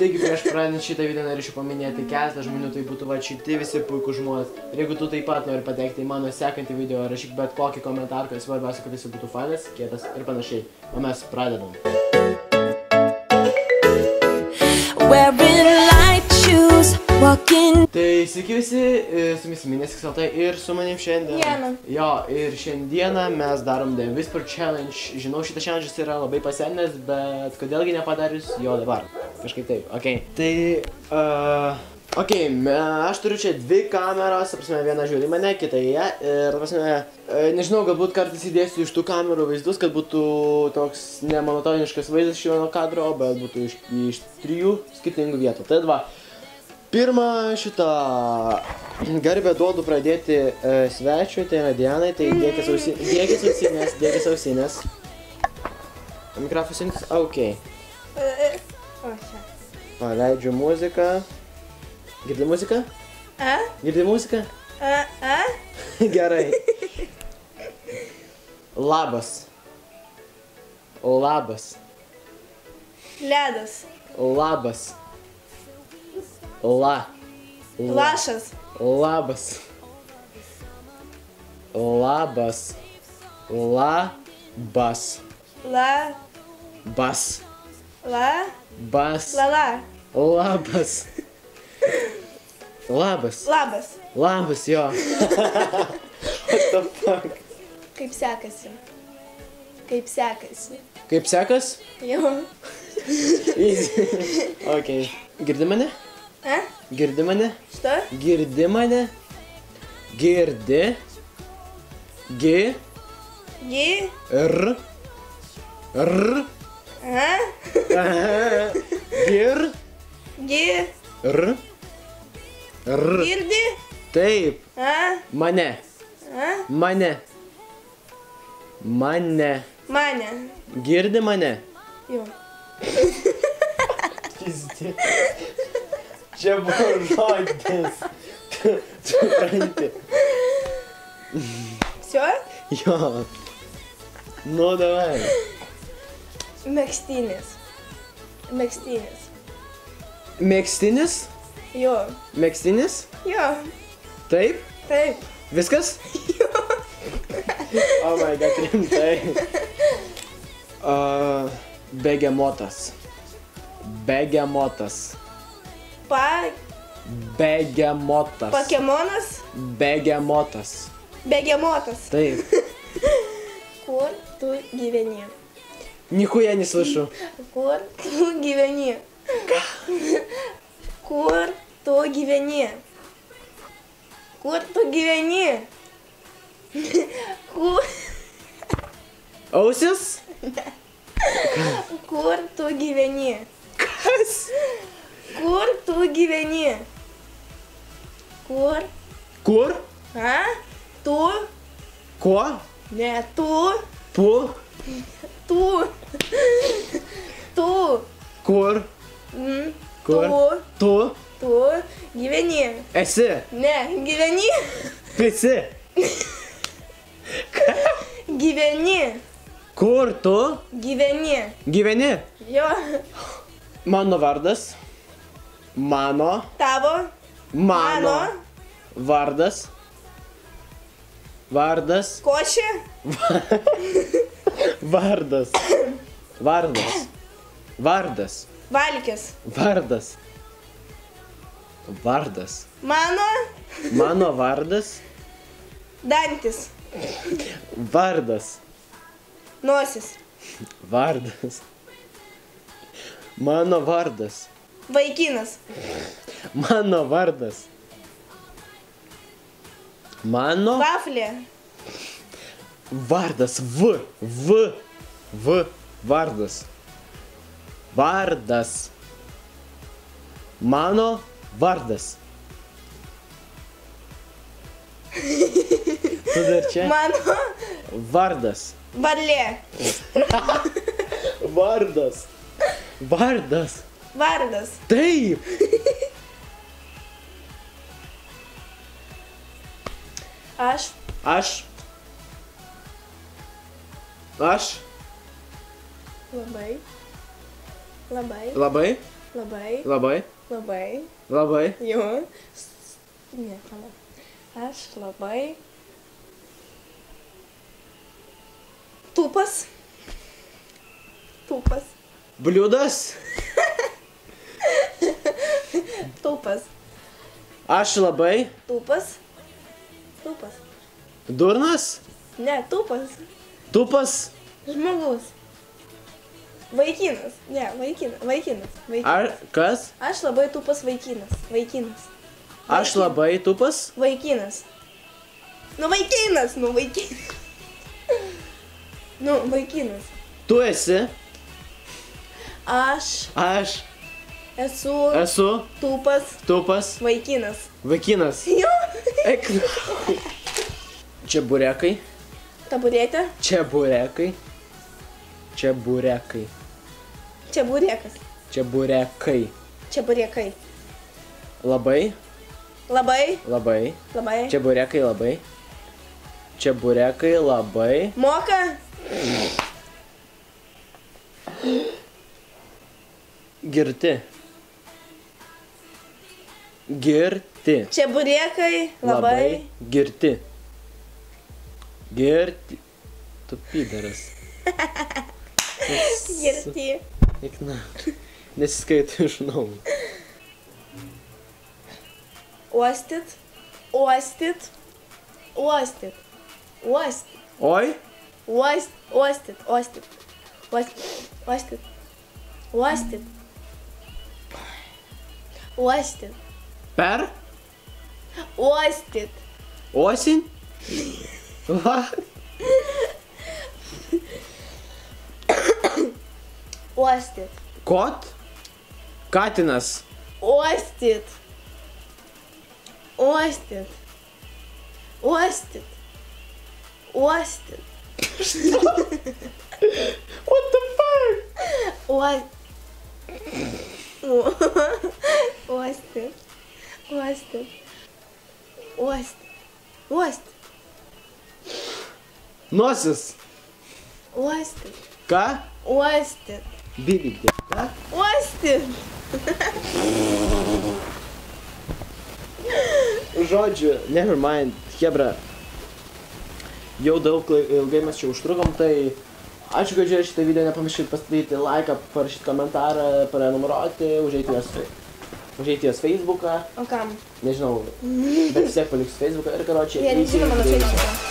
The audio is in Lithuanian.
Taigi prieš pradedant šitą video norėčiau paminėti keletą žmonių, tai būtų va šitie visi puikūs žmonės. Ir jeigu tu taip pat nori patekti į mano sekantį video, rašyk bet kokį komentarą, kad svarbiausia, kad jis būtų fainas, kietas ir panašiai. O mes pradedam. Tai sveiki visi, su jumis Minės XLT ir su manim šiandien. Jo, ir šiandieną mes darom The Whisper Challenge. Žinau, šitas challenge'as yra labai pasenęs, bet kodėlgi nepadarius jo dabar. Kažkaip taip, okei. Tai, okei, aš turiu čia dvi kameras, prasme, viena žiūri mane, kita į ją. Ir, prasme, nežinau, galbūt kartais įdėsiu iš tų kamerų vaizdus, kad būtų toks nemonotoniškas vaizdas iš vieno kadro, bet būtų iš trijų skirtingų vietų. Tai va. Pirmą šitą garbę duodu pradėti svečiui, tai yra Dianai, tai dėkis ausinės. Mikrofonas jums, okei. Paleidžiu muziką. Girdi muziką? Girdi muziką? Gerai. Labas. Labas. Ledas. Labas. Lašas. Labas. Labas. Labas. Bas. Bas. Lala. Labas. Labas. Labas. Labas, jo. What the fuck? Kaip sekasi? Kaip sekasi? Kaip sekas? Jo. Easy. Okei. Girdi mane? Girdi mane? Što? Girdi mane? Girdi. Gi. Gi. R. R. Gir. Gi. R. R. Girdi? Taip. Mane. Mane. Mane. Mane. Girdi mane? Jo. Pizdi. Čia buvo žodis. Tu supranti. Всё? Jo. Nu, davai. Megztinis. Megztinis. Megztinis? Jo. Megztinis? Jo. Taip? Taip. Viskas? Jo. Oh my god, rimtai. Begemotas. Begemotas. Begemotas. Pokemonas? Begemotas. Begemotas. Taip. Kur tu gyveni? Нихуя не слышу. Kur tu gyveni? Kur tu gyveni? Kur tu gyveni? Kur... Ausis? Kur tu gyveni? Kas? Kur tu gyveni? Kur? Kur? Tu? Ko? Ne, tu. Pu? Tu. Tu. Kur? Kur? Tu? Tu gyveni. Esi? Ne, gyveni. Esi? Gyveni. Kur tu? Gyveni. Gyveni? Jo. Mano vardas. Mano. Tavo. Mano. Vardas. Vardas. Košė. Vardas. Vardas. Vardas. Valkis. Vardas. Vardas. Mano. Mano vardas. Dantis. Vardas. Nosis. Vardas. Mano vardas. Vaikinas. Mano vardas. Mano Vaflė. vardas. V. Vardas. Vardas. Mano vardas. Tu dar čia? Mano Vardas. varlė. Vardas. Vardas. Vardas. Taip. Aš. Aš. Labai. Labai. Labai. Labai. Labai. Labai. Labai. Jo. Ne, pala. Aš labai. Tūpas. Tūpas. Bliudas. Tūpas. Aš labai. Tūpas. Tūpas. Durnas. Ne, tūpas. Tupas. Žmogus. Vaikinas. Ne, vaikinas. Vaikinas. Ar kas? Aš labai tūpas vaikinas. Vaikinas. Aš labai tupas. Vaikinas. Nu vaikinas, nu vaikinas. Nu, vaikinas. Tu esi. Aš Esu. tūpas Tupas. vaikinas. Vaikinas. Jo. Eik. Čia burekai. Taburetė. Čia burekai. Čia burekai. Čia burėkas. Čia burekai. Čia burėkai. Labai. Labai. Labai. Labai. Čia burekai labai. Čia burekai labai. Moka. Girti. Girti. Čia burėkai labai. Girti. Girti. Tu pidaras. Girti. Eik na. Nesiskaito iš naujo. Uostyt. Uostyt. Uostyt. Uostyt. Oi. Uostyt. Uostyt. Uostyt. Uostyt. Uostyt. Uostyt. Per. Uostyt. Osin. Va. Uostyt. Kot. Katinas. Uostyt. Uostyt. Uostyt. Uostyt. What the fuck? Uostyt. Uostyt. Uostyt. Uostyt. Nosis. Uostyt. Ką? Uostyt. Bibikdė. Ką? Uostyt. Žodžiu, never mind, hebra. Jau ilgai mes čia užtrukom, tai ačiū, kad žiūrėjai šitą video, nepamirškit pastatyti laiką, parašyti komentarą, prenumeruoti, užeiti jos Facebooką. O kam? Nežinau, bet vis tiek paliksiu Facebooką ir karočią. Jie nežino mano Facebooką.